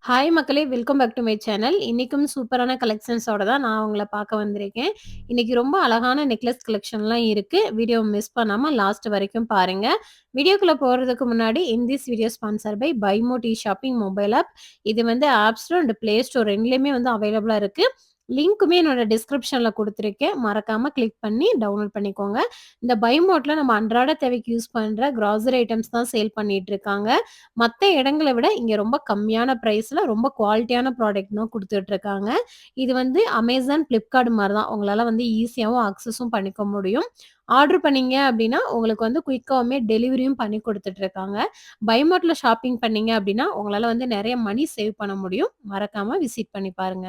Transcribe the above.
Hi மக்களே! Welcome back to my channel. இன்னைக்கும் சூப்பரான கலெக்ஷன்ஸோட தான் நான் உங்கள பார்க்க வந்திருக்கேன். இன்னைக்கு ரொம்ப அழகான நெக்லஸ் கலெக்ஷன்லாம் இருக்கு. வீடியோவ மிஸ் பண்ணாம லாஸ்ட் வரைக்கும் பாருங்க. வீடியோக்குள்ள போறதுக்கு முன்னாடி this video sponsor by BuyMote shopping mobile app. இது வந்து app store and Play store 2லயுமே வந்து அவைலபிளா இருக்கு. லிங்க்குமே என்னோட டிஸ்கிரிப்ஷன்ல குடுத்துருக்கேன். மறக்காம கிளிக் பண்ணி டவுன்லோட் பண்ணிக்கோங்க. இந்த BuyMoteல நம்ம அன்றாட தேவைக்கு யூஸ் பண்ற கிராசரி ஐட்டம்ஸ் தான் சேல் பண்ணிட்டு இருக்காங்க. மத்த இடங்கள விட இங்க ரொம்ப கம்மியான பிரைஸ்ல ரொம்ப குவாலிட்டியான ப்ராடக்ட் தான் குடுத்துட்டு இருக்காங்க. இது வந்து Amazon, Flipkart மாரி தான். உங்களால வந்து ஈஸியாவும் அக்சஸும் பண்ணிக்க முடியும். ஆர்டர் பண்ணீங்க அப்டின்னா, உங்களுக்கு வந்து குயிக்காவுமே டெலிவரியும் பண்ணி குடுத்துட்டு இருக்காங்க. BuyMoteல ஷாப்பிங் பண்ணீங்க அப்டின்னா, உங்களால வந்து நெறைய மணி சேவ் பண்ண முடியும். மறக்காம விசிட் பண்ணி பாருங்க.